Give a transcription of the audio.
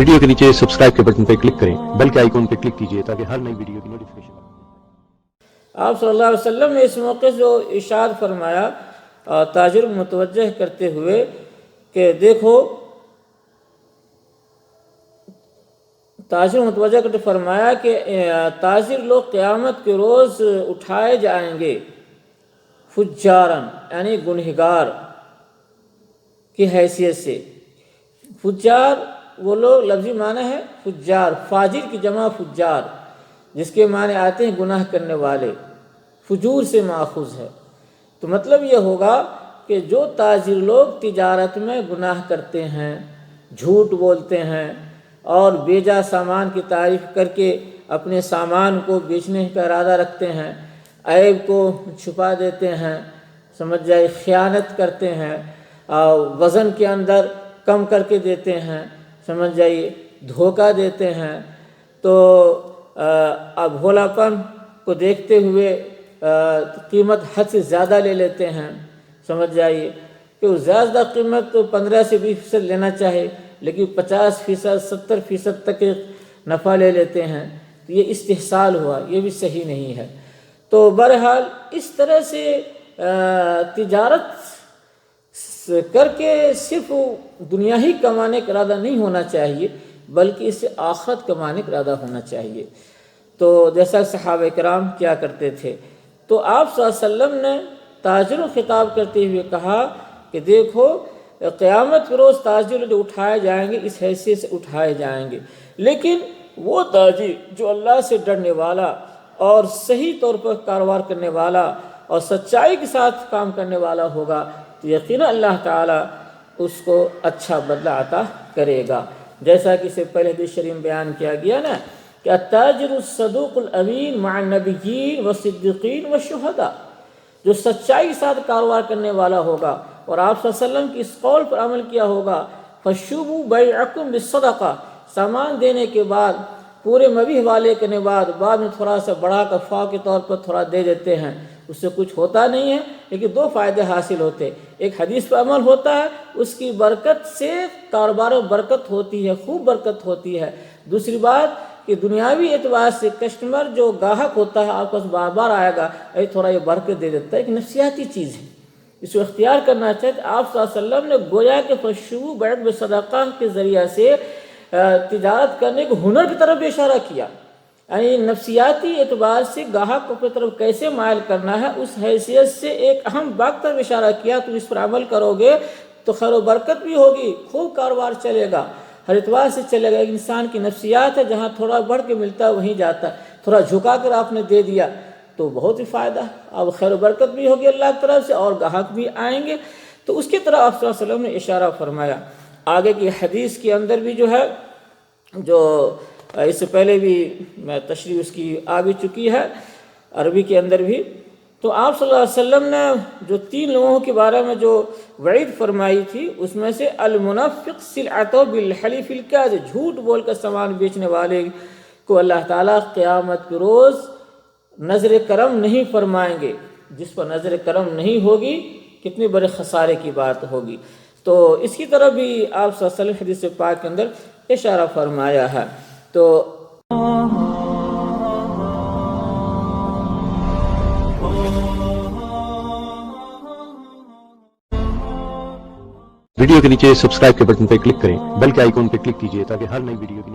Video کے نیچے subscribe کے بٹن پر کلک کریں، بیل کے آئیکن پر کلک کیجئے تاکہ ہر نئی ویڈیو کی نوٹیفیکیشن آپ صلی اللہ علیہ وسلم نے اس موقع جو ارشاد فرمایا تاجر متوجہ کرتے ہوئے کہ دیکھو، تاجر متوجہ کرتے فرمایا کہ تاجر لوگ قیامت کے روز اٹھائے جائیں گے فجارن، یعنی گنہگار کی حیثیت سے۔ فجار وہ لوگ، لفظی معنی ہے فجار، فاجر کی جمع فجار، جس کے معنی آتے ہیں گناہ کرنے والے، فجور سے ماخوذ ہے۔ تو مطلب یہ ہوگا کہ جو تاجر لوگ تجارت میں گناہ کرتے ہیں، جھوٹ بولتے ہیں اور بیجا سامان کی تعریف کر کے اپنے سامان کو بیچنے کا ارادہ رکھتے ہیں، عیب کو چھپا دیتے ہیں، سمجھ جائے، خیانت کرتے ہیں، وزن کے اندر کم کر کے دیتے ہیں، سمجھ جائیے، دھوکہ دیتے ہیں، تو اب بھولا پن کو دیکھتے ہوئے قیمت حد سے زیادہ لے لیتے ہیں، سمجھ جائیے کہ وہ زیادہ قیمت تو 15 سے 20% لینا چاہے لیکن 50%، 70% تک نفع لے لیتے ہیں، تو یہ استحصال ہوا، یہ بھی صحیح نہیں ہے۔ تو بہرحال اس طرح سے تجارت کر کے صرف دنیا ہی کمانے کا ارادہ نہیں ہونا چاہیے بلکہ اس سے آخرت کمانے کا ارادہ ہونا چاہیے۔ تو جیسا صحابہ کرام کیا کرتے تھے، تو آپ صلی اللہ علیہ وسلم نے تاجروں خطاب کرتے ہوئے کہا کہ دیکھو، قیامت کے روز تاجر جو اٹھائے جائیں گے اس حیثیت سے اٹھائے جائیں گے، لیکن وہ تاجر جو اللہ سے ڈرنے والا اور صحیح طور پر کاروبار کرنے والا اور سچائی کے ساتھ کام کرنے والا ہوگا تو یقینا اللہ تعالیٰ اس کو اچھا بدلہ عطا کرے گا۔ جیسا کہ اس سے پہلے حدیث شریف بیان کیا گیا نا کہ التاجر الصدوق الامین مع النبیین والصدیقین والشہداء، جو سچائی کے ساتھ کاروبار کرنے والا ہوگا اور آپ صلی اللہ علیہ وسلم کی اس قول پر عمل کیا ہوگا، فشوبوا بیعکم بالصدقہ، سامان دینے کے بعد پورے مبیح والے کرنے بعد میں تھوڑا سا بڑھا کر فا کے طور پر تھوڑا دے دیتے ہیں، اس سے کچھ ہوتا نہیں ہے لیکن دو فائدے حاصل ہوتے، ایک حدیث پر عمل ہوتا ہے، اس کی برکت سے کاروبار میں برکت ہوتی ہے، خوب برکت ہوتی ہے، دوسری بات کہ دنیاوی اعتبار سے کسٹمر جو گاہک ہوتا ہے آپ کے پاس بار بار آئے گا، تھوڑا یہ برکت دے دیتا ہے، ایک نفسیاتی چیز ہے، اس کو اختیار کرنا چاہتے۔ آپ صلی اللہ علیہ وسلم نے گویا کہ فشوبوا بیعکم بالصدقہ کے ذریعہ سے تجارت کرنے کے ہنر کی طرف اشارہ کیا، یعنی نفسیاتی اعتبار سے گاہک کو اپنی طرف کیسے مائل کرنا ہے اس حیثیت سے ایک اہم بات طرف اشارہ کیا۔ تو اس پر عمل کرو گے تو خیر و برکت بھی ہوگی، خوب کاروبار چلے گا، ہر اعتبار سے چلے گا۔ ایک انسان کی نفسیات ہے، جہاں تھوڑا بڑھ کے ملتا ہے وہیں جاتا ہے، تھوڑا جھکا کر آپ نے دے دیا تو بہت ہی فائدہ ہے، اب خیر و برکت بھی ہوگی اللہ کی طرف سے اور گاہک بھی آئیں گے۔ تو اس کی طرح آپ صلی اللہ علیہ وسلم نے اشارہ فرمایا۔ آگے کی حدیث کے اندر بھی جو ہے، جو اس سے پہلے بھی میں تشریح اس کی آ بھی چکی ہے عربی کے اندر بھی، تو آپ صلی اللہ علیہ وسلم نے جو 3 لوگوں کے بارے میں جو وعید فرمائی تھی اس میں سے المنفق سلعتہ بالحلیف الکاذب، جھوٹ بول کر سامان بیچنے والے کو اللہ تعالیٰ قیامت کے روز نظر کرم نہیں فرمائیں گے۔ جس پر نظر کرم نہیں ہوگی کتنے بڑے خسارے کی بات ہوگی۔ تو اس کی طرح بھی آپ صلی اللہ علیہ وسلم حدیث پاک کے اندر اشارہ فرمایا ہے۔ تو ویڈیو کے نیچے سبسکرائب کے بٹن پر کلک کریں، بیل کے آئیکن پر کلک کیجئے تاکہ ہر نئی ویڈیو کی